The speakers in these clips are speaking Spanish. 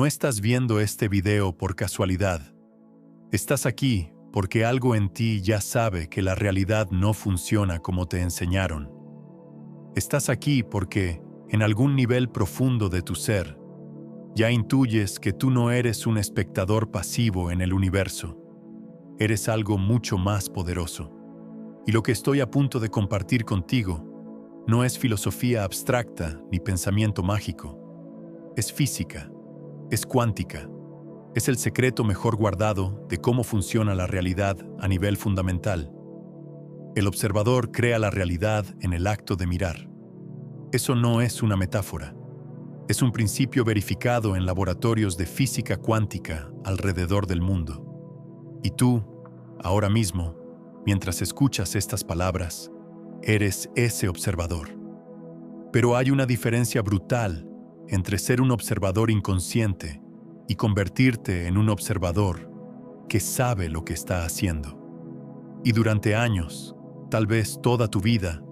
No estás viendo este video por casualidad. Estás aquí porque algo en ti ya sabe que la realidad no funciona como te enseñaron. Estás aquí porque, en algún nivel profundo de tu ser, ya intuyes que tú no eres un espectador pasivo en el universo. Eres algo mucho más poderoso. Y lo que estoy a punto de compartir contigo no es filosofía abstracta ni pensamiento mágico. Es física, es cuántica, es el secreto mejor guardado de cómo funciona la realidad a nivel fundamental. El observador crea la realidad en el acto de mirar. Eso no es una metáfora. Es un principio verificado en laboratorios de física cuántica alrededor del mundo. Y tú, ahora mismo, mientras escuchas estas palabras, eres ese observador. Pero hay una diferencia brutal entre ser un observador inconsciente y convertirte en un observador que sabe lo que está haciendo. Y durante años, tal vez toda tu vida,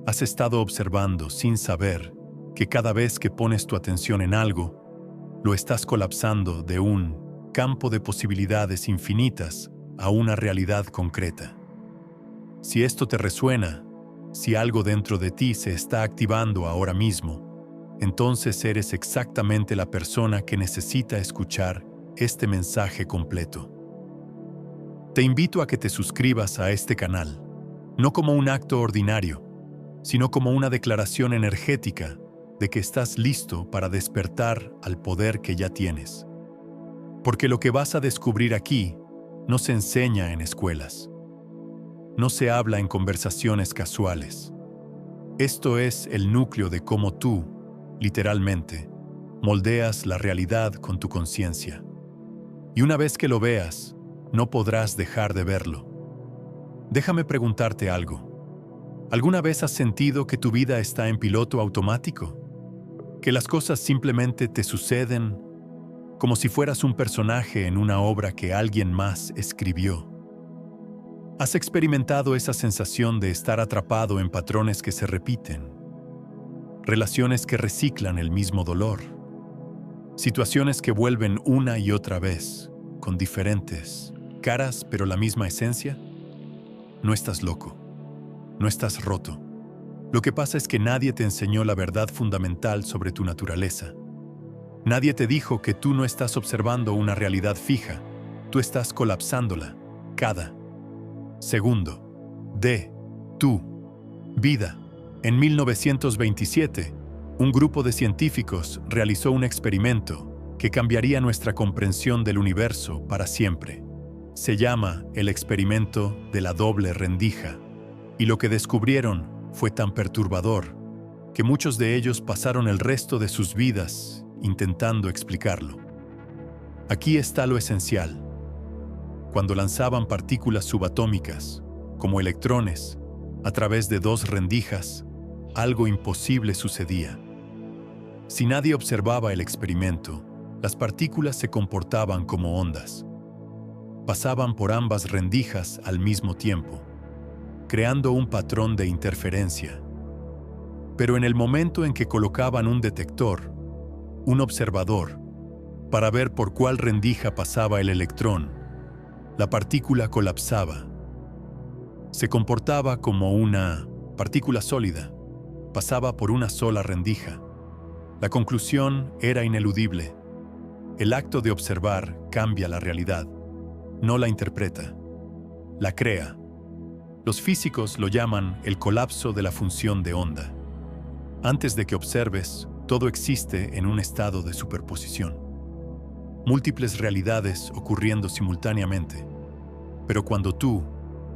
has estado observando sin saber que cada vez que pones tu atención en algo, lo estás colapsando de un campo de posibilidades infinitas a una realidad concreta. Si esto te resuena, si algo dentro de ti se está activando ahora mismo, entonces eres exactamente la persona que necesita escuchar este mensaje completo. Te invito a que te suscribas a este canal, no como un acto ordinario, sino como una declaración energética de que estás listo para despertar al poder que ya tienes. Porque lo que vas a descubrir aquí no se enseña en escuelas. No se habla en conversaciones casuales. Esto es el núcleo de cómo tú, literalmente, moldeas la realidad con tu conciencia. Y una vez que lo veas, no podrás dejar de verlo. Déjame preguntarte algo. ¿Alguna vez has sentido que tu vida está en piloto automático? ¿Que las cosas simplemente te suceden como si fueras un personaje en una obra que alguien más escribió? ¿Has experimentado esa sensación de estar atrapado en patrones que se repiten? Relaciones que reciclan el mismo dolor. Situaciones que vuelven una y otra vez, con diferentes caras pero la misma esencia. No estás loco. No estás roto. Lo que pasa es que nadie te enseñó la verdad fundamental sobre tu naturaleza. Nadie te dijo que tú no estás observando una realidad fija, tú estás colapsándola, cada segundo de tu vida. En 1927, un grupo de científicos realizó un experimento que cambiaría nuestra comprensión del universo para siempre. Se llama el experimento de la doble rendija. Y lo que descubrieron fue tan perturbador que muchos de ellos pasaron el resto de sus vidas intentando explicarlo. Aquí está lo esencial. Cuando lanzaban partículas subatómicas, como electrones, a través de dos rendijas, algo imposible sucedía. Si nadie observaba el experimento, las partículas se comportaban como ondas. Pasaban por ambas rendijas al mismo tiempo, creando un patrón de interferencia. Pero en el momento en que colocaban un detector, un observador, para ver por cuál rendija pasaba el electrón, la partícula colapsaba. Se comportaba como una partícula sólida, pasaba por una sola rendija. La conclusión era ineludible. El acto de observar cambia la realidad, no la interpreta, la crea. Los físicos lo llaman el colapso de la función de onda. Antes de que observes, todo existe en un estado de superposición. Múltiples realidades ocurriendo simultáneamente. Pero cuando tú,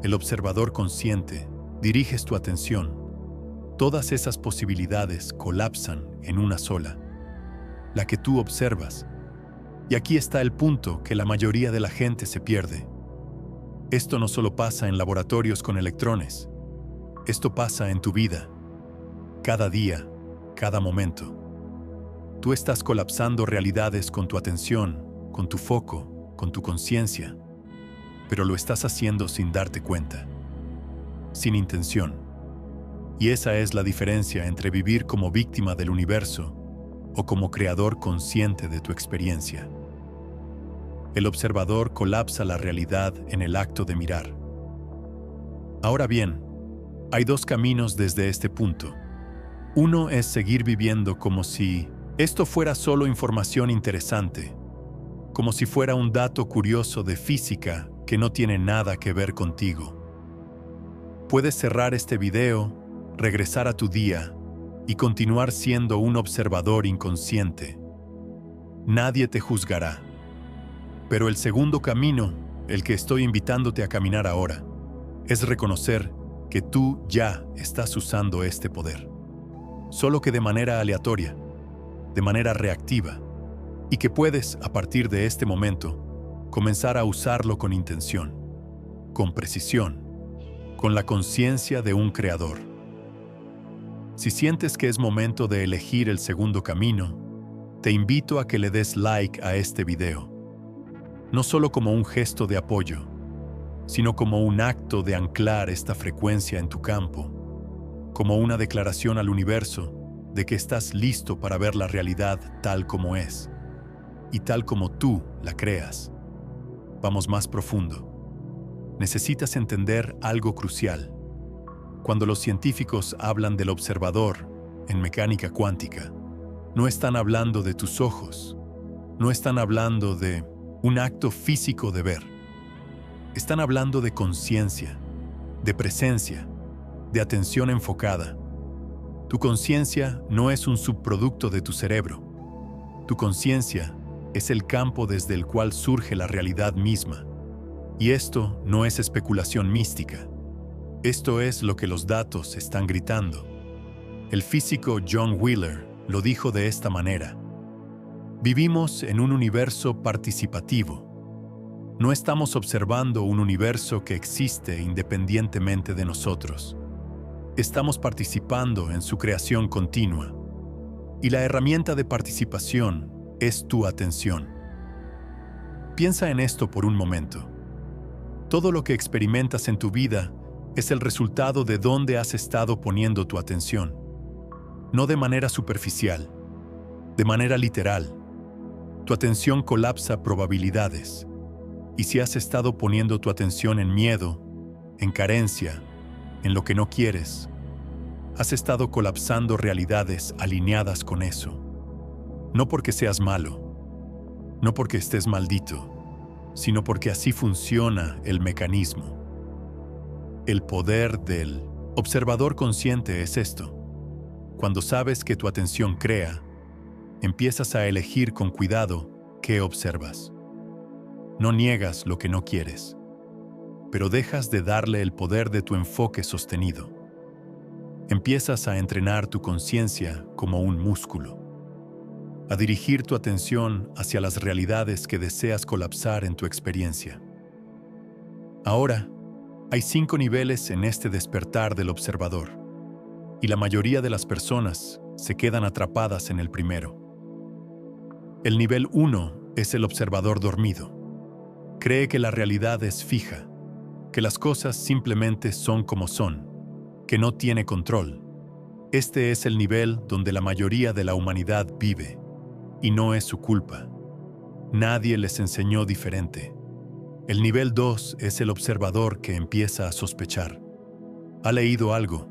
el observador consciente, diriges tu atención, todas esas posibilidades colapsan en una sola, la que tú observas. Y aquí está el punto que la mayoría de la gente se pierde. Esto no solo pasa en laboratorios con electrones, esto pasa en tu vida, cada día, cada momento. Tú estás colapsando realidades con tu atención, con tu foco, con tu conciencia, pero lo estás haciendo sin darte cuenta, sin intención. Y esa es la diferencia entre vivir como víctima del universo o como creador consciente de tu experiencia. El observador colapsa la realidad en el acto de mirar. Ahora bien, hay dos caminos desde este punto. Uno es seguir viviendo como si esto fuera solo información interesante, como si fuera un dato curioso de física que no tiene nada que ver contigo. Puedes cerrar este video, regresar a tu día y continuar siendo un observador inconsciente. Nadie te juzgará. Pero el segundo camino, el que estoy invitándote a caminar ahora, es reconocer que tú ya estás usando este poder. Solo que de manera aleatoria, de manera reactiva, y que puedes, a partir de este momento, comenzar a usarlo con intención, con precisión, con la conciencia de un creador. Si sientes que es momento de elegir el segundo camino, te invito a que le des like a este video, no solo como un gesto de apoyo, sino como un acto de anclar esta frecuencia en tu campo, como una declaración al universo de que estás listo para ver la realidad tal como es, y tal como tú la creas. Vamos más profundo. Necesitas entender algo crucial. Cuando los científicos hablan del observador en mecánica cuántica, no están hablando de tus ojos, no están hablando de un acto físico de ver. Están hablando de conciencia, de presencia, de atención enfocada. Tu conciencia no es un subproducto de tu cerebro. Tu conciencia es el campo desde el cual surge la realidad misma. Y esto no es especulación mística. Esto es lo que los datos están gritando. El físico John Wheeler lo dijo de esta manera: vivimos en un universo participativo. No estamos observando un universo que existe independientemente de nosotros. Estamos participando en su creación continua. Y la herramienta de participación es tu atención. Piensa en esto por un momento. Todo lo que experimentas en tu vida es el resultado de dónde has estado poniendo tu atención. No de manera superficial, de manera literal. Tu atención colapsa probabilidades. Y si has estado poniendo tu atención en miedo, en carencia, en lo que no quieres, has estado colapsando realidades alineadas con eso. No porque seas malo, no porque estés maldito, sino porque así funciona el mecanismo. El poder del observador consciente es esto. Cuando sabes que tu atención crea, empiezas a elegir con cuidado qué observas. No niegas lo que no quieres, pero dejas de darle el poder de tu enfoque sostenido. Empiezas a entrenar tu conciencia como un músculo, a dirigir tu atención hacia las realidades que deseas colapsar en tu experiencia. Ahora, hay 5 niveles en este despertar del observador, y la mayoría de las personas se quedan atrapadas en el primero. El nivel 1 es el observador dormido. Cree que la realidad es fija, que las cosas simplemente son como son, que no tiene control. Este es el nivel donde la mayoría de la humanidad vive, y no es su culpa. Nadie les enseñó diferente. El nivel 2 es el observador que empieza a sospechar. Ha leído algo,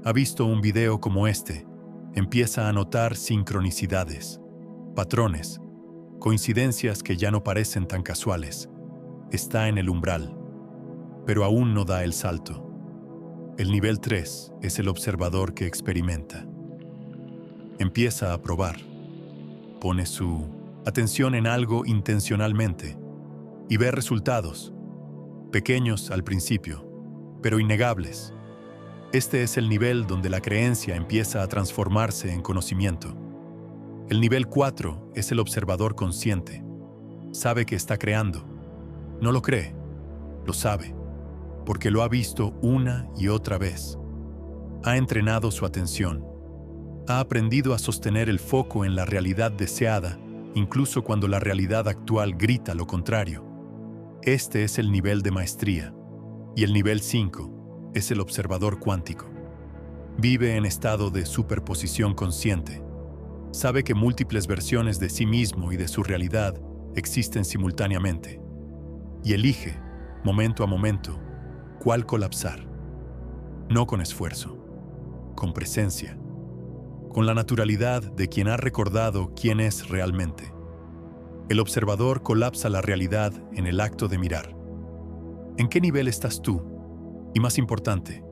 ha visto un video como este, empieza a notar sincronicidades, patrones, coincidencias que ya no parecen tan casuales. Está en el umbral, pero aún no da el salto. El nivel 3 es el observador que experimenta. Empieza a probar. Pone su atención en algo intencionalmente y ve resultados, pequeños al principio, pero innegables. Este es el nivel donde la creencia empieza a transformarse en conocimiento. El nivel 4 es el observador consciente. Sabe que está creando. No lo cree, lo sabe, porque lo ha visto una y otra vez. Ha entrenado su atención. Ha aprendido a sostener el foco en la realidad deseada, incluso cuando la realidad actual grita lo contrario. Este es el nivel de maestría. Y el nivel 5 es el observador cuántico. Vive en estado de superposición consciente. Sabe que múltiples versiones de sí mismo y de su realidad existen simultáneamente. Y elige, momento a momento, cuál colapsar. No con esfuerzo, con presencia, con la naturalidad de quien ha recordado quién es realmente. El observador colapsa la realidad en el acto de mirar. ¿En qué nivel estás tú? Y más importante,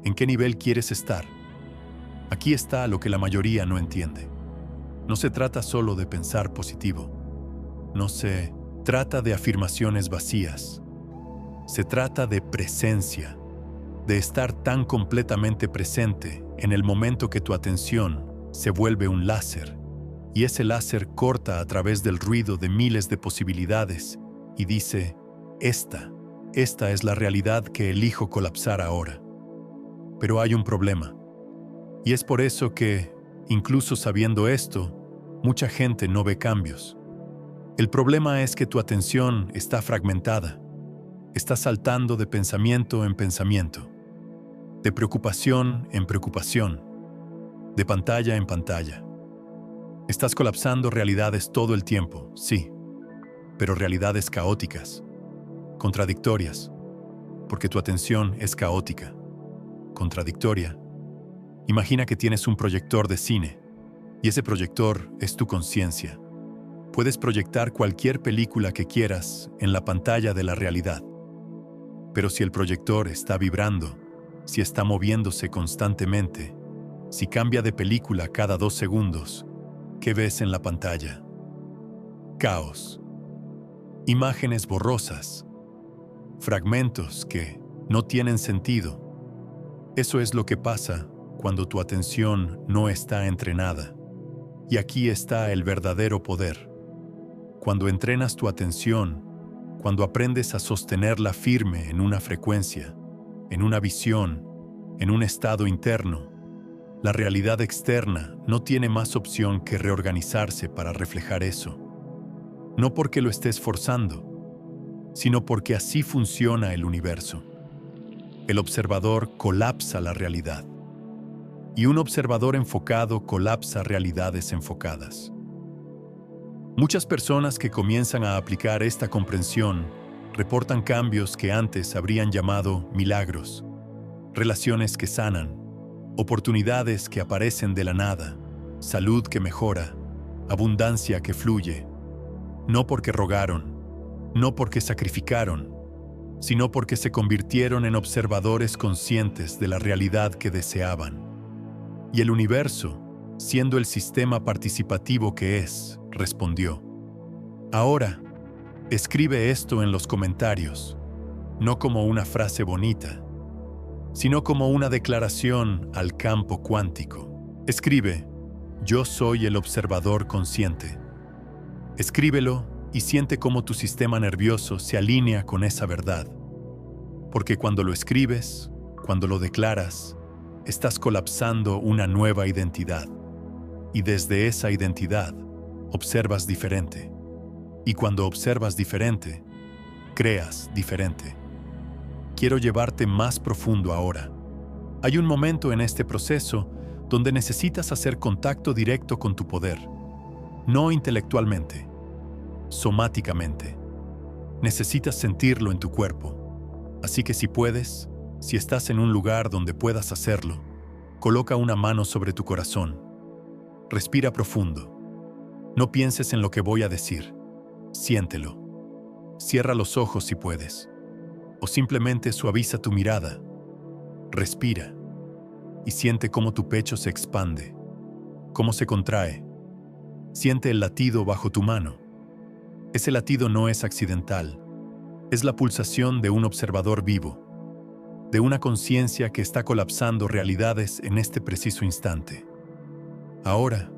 ¿en qué nivel quieres estar? Aquí está lo que la mayoría no entiende. No se trata solo de pensar positivo. No se trata de afirmaciones vacías. Se trata de presencia, de estar tan completamente presente en el momento que tu atención se vuelve un láser, y ese láser corta a través del ruido de miles de posibilidades y dice, esta es la realidad que elijo colapsar ahora. Pero hay un problema, y es por eso que, incluso sabiendo esto, mucha gente no ve cambios. El problema es que tu atención está fragmentada, está saltando de pensamiento en pensamiento, de preocupación en preocupación, de pantalla en pantalla. Estás colapsando realidades todo el tiempo, sí, pero realidades caóticas, contradictorias, porque tu atención es caótica, contradictoria. Imagina que tienes un proyector de cine, y ese proyector es tu conciencia. Puedes proyectar cualquier película que quieras en la pantalla de la realidad. Pero si el proyector está vibrando, si está moviéndose constantemente, si cambia de película cada 2 segundos, ¿qué ves en la pantalla? Caos. Imágenes borrosas. Fragmentos que no tienen sentido. Eso es lo que pasa cuando tu atención no está entrenada. Y aquí está el verdadero poder. Cuando entrenas tu atención, cuando aprendes a sostenerla firme en una frecuencia, en una visión, en un estado interno, la realidad externa no tiene más opción que reorganizarse para reflejar eso. No porque lo estés forzando, sino porque así funciona el universo. El observador colapsa la realidad. Y un observador enfocado colapsa realidades enfocadas. Muchas personas que comienzan a aplicar esta comprensión reportan cambios que antes habrían llamado milagros, relaciones que sanan, oportunidades que aparecen de la nada, salud que mejora, abundancia que fluye, no porque rogaron, no porque sacrificaron, sino porque se convirtieron en observadores conscientes de la realidad que deseaban. Y el universo, siendo el sistema participativo que es, respondió. Ahora, escribe esto en los comentarios, no como una frase bonita, sino como una declaración al campo cuántico. Escribe, yo soy el observador consciente. Escríbelo y siente cómo tu sistema nervioso se alinea con esa verdad. Porque cuando lo escribes, cuando lo declaras, estás colapsando una nueva identidad. Y desde esa identidad, observas diferente. Y cuando observas diferente, creas diferente. Quiero llevarte más profundo ahora. Hay un momento en este proceso donde necesitas hacer contacto directo con tu poder. No intelectualmente, somáticamente. Necesitas sentirlo en tu cuerpo. Así que si puedes, si estás en un lugar donde puedas hacerlo, coloca una mano sobre tu corazón. Respira profundo. No pienses en lo que voy a decir. Siéntelo. Cierra los ojos si puedes. O simplemente suaviza tu mirada. Respira. Y siente cómo tu pecho se expande. Cómo se contrae. Siente el latido bajo tu mano. Ese latido no es accidental. Es la pulsación de un observador vivo. De una conciencia que está colapsando realidades en este preciso instante. Ahora,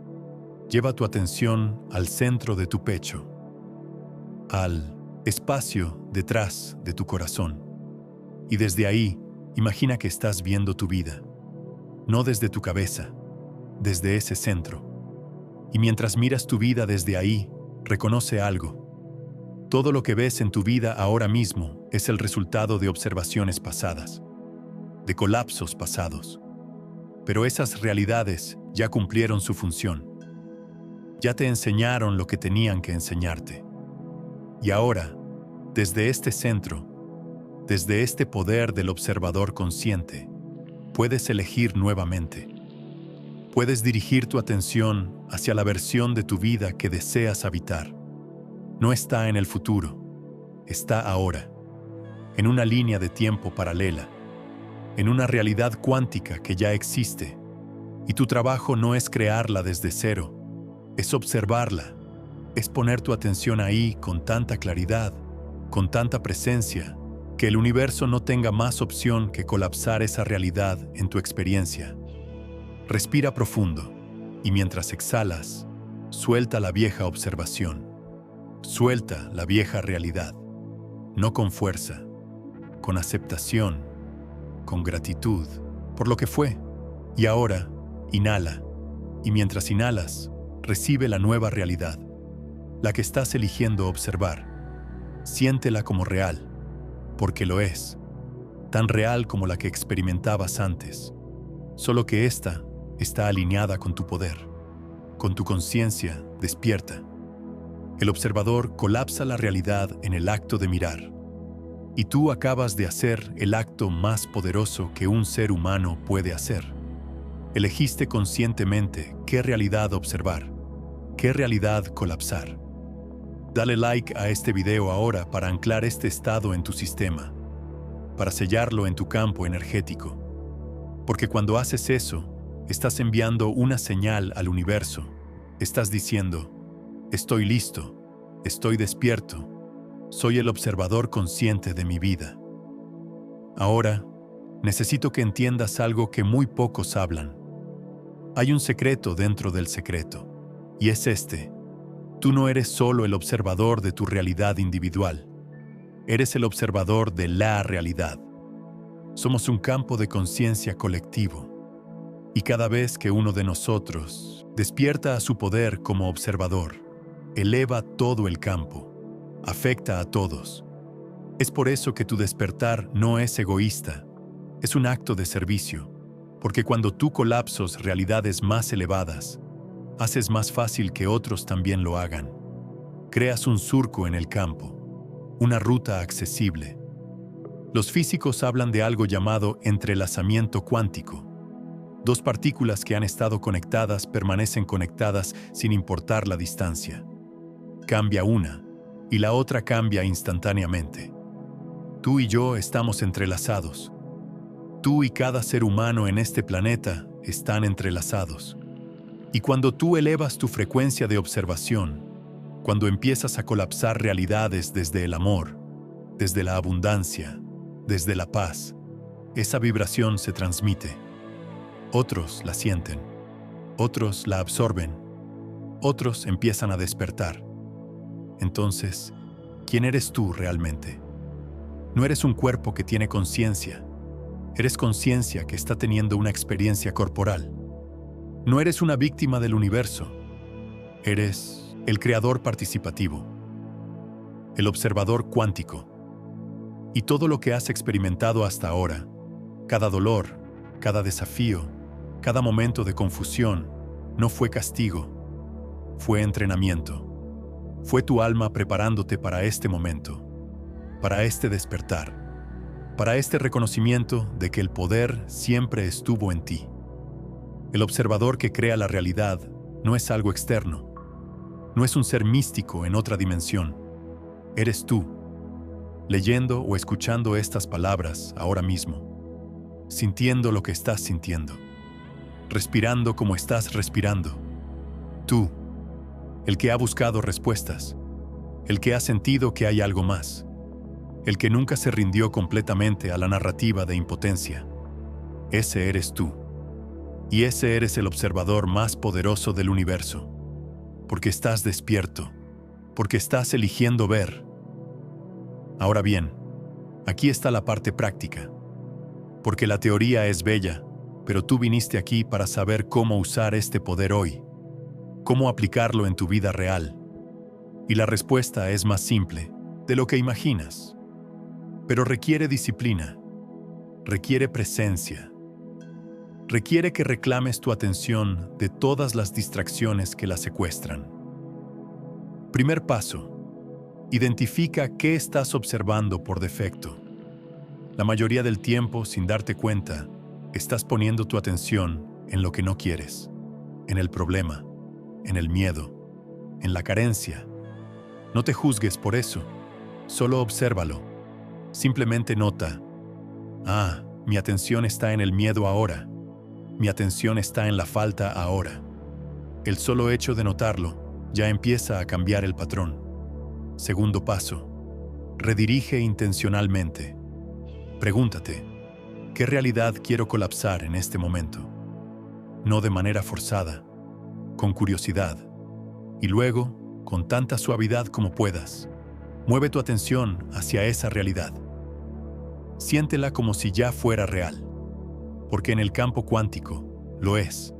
lleva tu atención al centro de tu pecho, al espacio detrás de tu corazón. Y desde ahí, imagina que estás viendo tu vida, no desde tu cabeza, desde ese centro. Y mientras miras tu vida desde ahí, reconoce algo. Todo lo que ves en tu vida ahora mismo es el resultado de observaciones pasadas, de colapsos pasados. Pero esas realidades ya cumplieron su función. Ya te enseñaron lo que tenían que enseñarte. Y ahora, desde este centro, desde este poder del observador consciente, puedes elegir nuevamente. Puedes dirigir tu atención hacia la versión de tu vida que deseas habitar. No está en el futuro, está ahora, en una línea de tiempo paralela, en una realidad cuántica que ya existe. Y tu trabajo no es crearla desde cero, es observarla, es poner tu atención ahí con tanta claridad, con tanta presencia, que el universo no tenga más opción que colapsar esa realidad en tu experiencia. Respira profundo y mientras exhalas, suelta la vieja observación. Suelta la vieja realidad. No con fuerza, con aceptación, con gratitud por lo que fue. Y ahora, inhala. Y mientras inhalas, recibe la nueva realidad, la que estás eligiendo observar. Siéntela como real, porque lo es, tan real como la que experimentabas antes, solo que esta está alineada con tu poder, con tu conciencia despierta. El observador colapsa la realidad en el acto de mirar, y tú acabas de hacer el acto más poderoso que un ser humano puede hacer. Elegiste conscientemente qué realidad observar, qué realidad colapsar. Dale like a este video ahora para anclar este estado en tu sistema, para sellarlo en tu campo energético. Porque cuando haces eso, estás enviando una señal al universo. Estás diciendo, estoy listo, estoy despierto, soy el observador consciente de mi vida. Ahora, necesito que entiendas algo que muy pocos hablan. Hay un secreto dentro del secreto, y es este. Tú no eres solo el observador de tu realidad individual, eres el observador de la realidad. Somos un campo de conciencia colectivo. Y cada vez que uno de nosotros despierta a su poder como observador, eleva todo el campo, afecta a todos. Es por eso que tu despertar no es egoísta, es un acto de servicio, porque cuando tú colapsas realidades más elevadas, haces más fácil que otros también lo hagan. Creas un surco en el campo, una ruta accesible. Los físicos hablan de algo llamado entrelazamiento cuántico. Dos partículas que han estado conectadas permanecen conectadas sin importar la distancia. Cambia una, y la otra cambia instantáneamente. Tú y yo estamos entrelazados. Tú y cada ser humano en este planeta están entrelazados. Y cuando tú elevas tu frecuencia de observación, cuando empiezas a colapsar realidades desde el amor, desde la abundancia, desde la paz, esa vibración se transmite. Otros la sienten, otros la absorben, otros empiezan a despertar. Entonces, ¿quién eres tú realmente? No eres un cuerpo que tiene conciencia, eres conciencia que está teniendo una experiencia corporal. No eres una víctima del universo, eres el creador participativo, el observador cuántico. Y todo lo que has experimentado hasta ahora, cada dolor, cada desafío, cada momento de confusión, no fue castigo, fue entrenamiento. Fue tu alma preparándote para este momento, para este despertar, para este reconocimiento de que el poder siempre estuvo en ti. El observador que crea la realidad no es algo externo, no es un ser místico en otra dimensión. Eres tú, leyendo o escuchando estas palabras ahora mismo, sintiendo lo que estás sintiendo, respirando como estás respirando. Tú, el que ha buscado respuestas, el que ha sentido que hay algo más, el que nunca se rindió completamente a la narrativa de impotencia. Ese eres tú. Y ese eres el observador más poderoso del universo, porque estás despierto, porque estás eligiendo ver. Ahora bien, aquí está la parte práctica, porque la teoría es bella, pero tú viniste aquí para saber cómo usar este poder hoy, cómo aplicarlo en tu vida real. Y la respuesta es más simple de lo que imaginas, pero requiere disciplina, requiere presencia, requiere que reclames tu atención de todas las distracciones que la secuestran. Primer paso. Identifica qué estás observando por defecto. La mayoría del tiempo, sin darte cuenta, estás poniendo tu atención en lo que no quieres, en el problema, en el miedo, en la carencia. No te juzgues por eso, solo obsérvalo. Simplemente nota: mi atención está en el miedo ahora. Mi atención está en la falta ahora. El solo hecho de notarlo ya empieza a cambiar el patrón. Segundo paso. Redirige intencionalmente. Pregúntate: ¿qué realidad quiero colapsar en este momento? No de manera forzada, con curiosidad. Y luego, con tanta suavidad como puedas, mueve tu atención hacia esa realidad. Siéntela como si ya fuera real, porque en el campo cuántico lo es.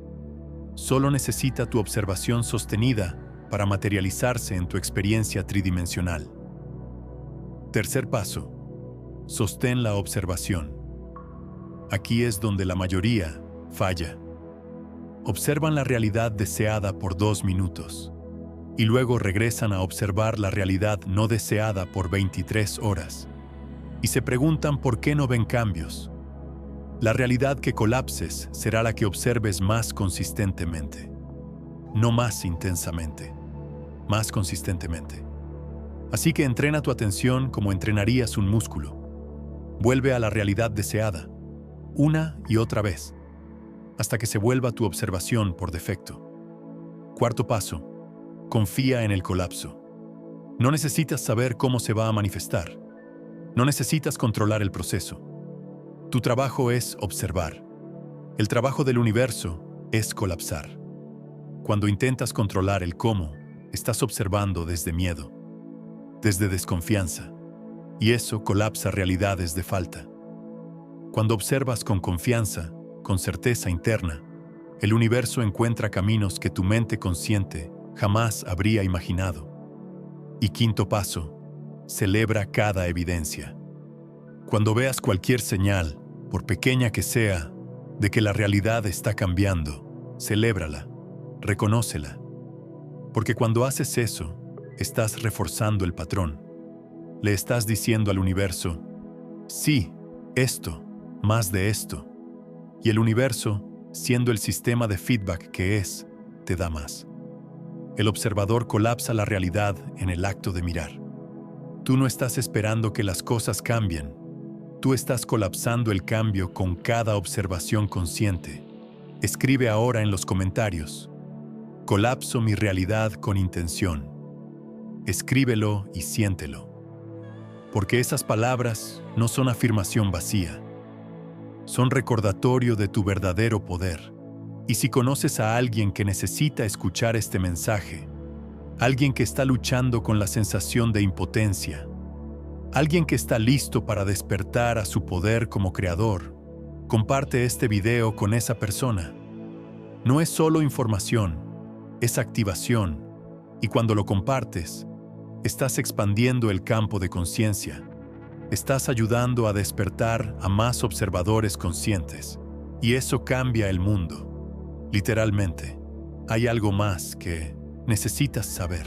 Solo necesita tu observación sostenida para materializarse en tu experiencia tridimensional. Tercer paso. Sostén la observación. Aquí es donde la mayoría falla. Observan la realidad deseada por 2 minutos y luego regresan a observar la realidad no deseada por 23 horas y se preguntan por qué no ven cambios. La realidad que colapses será la que observes más consistentemente, no más intensamente, más consistentemente. Así que entrena tu atención como entrenarías un músculo. Vuelve a la realidad deseada, una y otra vez, hasta que se vuelva tu observación por defecto. Cuarto paso. Confía en el colapso. No necesitas saber cómo se va a manifestar. No necesitas controlar el proceso. Tu trabajo es observar. El trabajo del universo es colapsar. Cuando intentas controlar el cómo, estás observando desde miedo, desde desconfianza, y eso colapsa realidades de falta. Cuando observas con confianza, con certeza interna, el universo encuentra caminos que tu mente consciente jamás habría imaginado. Y quinto paso, celebra cada evidencia. Cuando veas cualquier señal, por pequeña que sea, de que la realidad está cambiando, celébrala, reconócela. Porque cuando haces eso, estás reforzando el patrón. Le estás diciendo al universo: sí, esto, más de esto. Y el universo, siendo el sistema de feedback que es, te da más. El observador colapsa la realidad en el acto de mirar. Tú no estás esperando que las cosas cambien. Tú estás colapsando el cambio con cada observación consciente. Escribe ahora en los comentarios: colapso mi realidad con intención. Escríbelo y siéntelo. Porque esas palabras no son afirmación vacía. Son recordatorio de tu verdadero poder. Y si conoces a alguien que necesita escuchar este mensaje, alguien que está luchando con la sensación de impotencia, alguien que está listo para despertar a su poder como creador, comparte este video con esa persona. No es solo información, es activación, y cuando lo compartes, estás expandiendo el campo de conciencia. Estás ayudando a despertar a más observadores conscientes, y eso cambia el mundo. Literalmente, hay algo más que necesitas saber.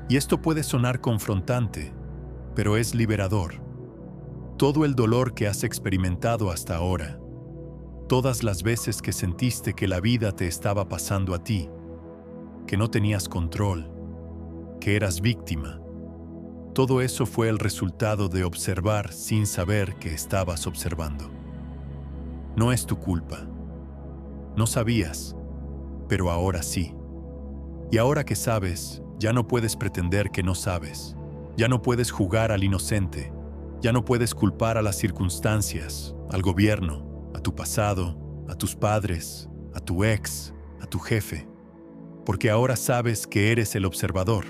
Y esto puede sonar confrontante, pero es liberador. Todo el dolor que has experimentado hasta ahora, todas las veces que sentiste que la vida te estaba pasando a ti, que no tenías control, que eras víctima, todo eso fue el resultado de observar sin saber que estabas observando. No es tu culpa. No sabías, pero ahora sí. Y ahora que sabes, ya no puedes pretender que no sabes. Ya no puedes jugar al inocente. Ya no puedes culpar a las circunstancias, al gobierno, a tu pasado, a tus padres, a tu ex, a tu jefe. Porque ahora sabes que eres el observador.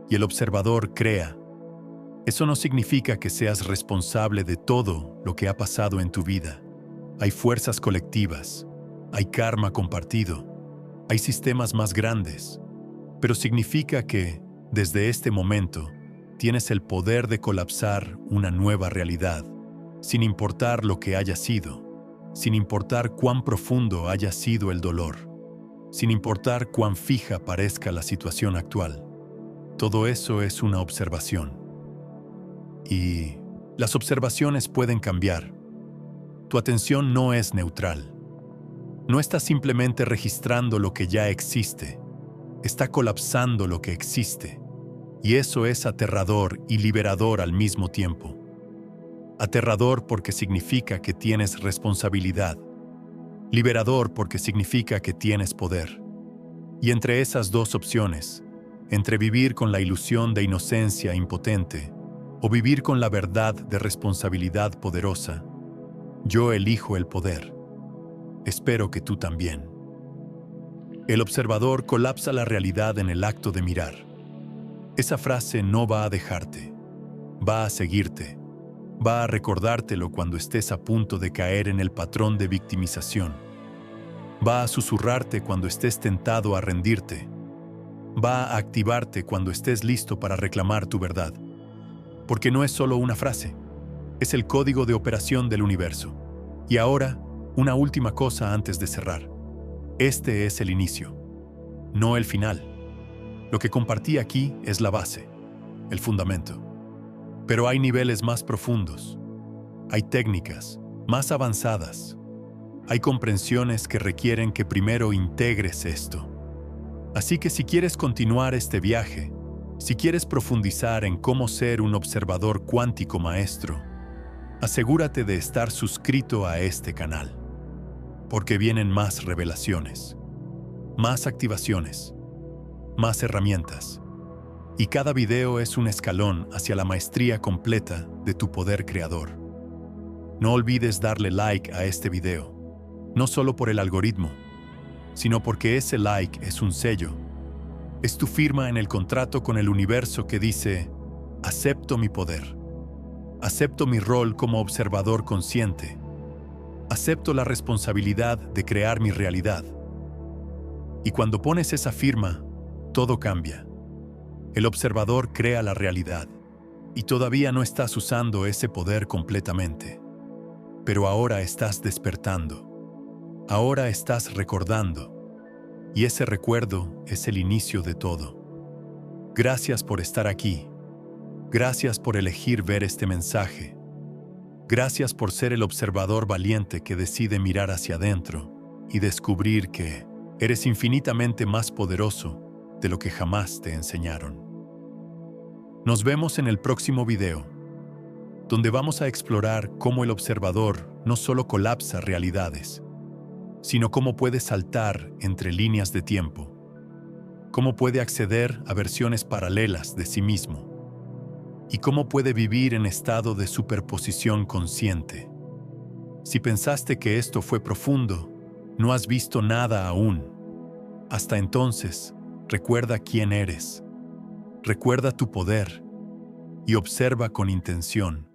Y el observador crea. Eso no significa que seas responsable de todo lo que ha pasado en tu vida. Hay fuerzas colectivas. Hay karma compartido, hay sistemas más grandes, pero significa que, desde este momento, tienes el poder de colapsar una nueva realidad, sin importar lo que haya sido, sin importar cuán profundo haya sido el dolor, sin importar cuán fija parezca la situación actual. Todo eso es una observación. Y las observaciones pueden cambiar. Tu atención no es neutral. No está simplemente registrando lo que ya existe, está colapsando lo que existe. Y eso es aterrador y liberador al mismo tiempo. Aterrador porque significa que tienes responsabilidad. Liberador porque significa que tienes poder. Y entre esas dos opciones, entre vivir con la ilusión de inocencia impotente o vivir con la verdad de responsabilidad poderosa, yo elijo el poder. Espero que tú también. El observador colapsa la realidad en el acto de mirar. Esa frase no va a dejarte, va a seguirte, va a recordártelo cuando estés a punto de caer en el patrón de victimización. Va a susurrarte cuando estés tentado a rendirte. Va a activarte cuando estés listo para reclamar tu verdad. Porque no es solo una frase, es el código de operación del universo. Y ahora, una última cosa antes de cerrar. Este es el inicio, no el final. Lo que compartí aquí es la base, el fundamento. Pero hay niveles más profundos. Hay técnicas más avanzadas. Hay comprensiones que requieren que primero integres esto. Así que si quieres continuar este viaje, si quieres profundizar en cómo ser un observador cuántico maestro, asegúrate de estar suscrito a este canal. Porque vienen más revelaciones, más activaciones, más herramientas. Y cada video es un escalón hacia la maestría completa de tu poder creador. No olvides darle like a este video, no solo por el algoritmo, sino porque ese like es un sello. Es tu firma en el contrato con el universo que dice: acepto mi poder, acepto mi rol como observador consciente, acepto la responsabilidad de crear mi realidad. Y cuando pones esa firma, todo cambia. El observador crea la realidad, y todavía no estás usando ese poder completamente. Pero ahora estás despertando. Ahora estás recordando. Y ese recuerdo es el inicio de todo. Gracias por estar aquí. Gracias por elegir ver este mensaje. Gracias por ser el observador valiente que decide mirar hacia adentro y descubrir que eres infinitamente más poderoso de lo que jamás te enseñaron. Nos vemos en el próximo video, donde vamos a explorar cómo el observador no solo colapsa realidades, sino cómo puede saltar entre líneas de tiempo, cómo puede acceder a versiones paralelas de sí mismo, y cómo puede vivir en estado de superposición consciente. Si pensaste que esto fue profundo, no has visto nada aún. Hasta entonces, recuerda quién eres, recuerda tu poder y observa con intención.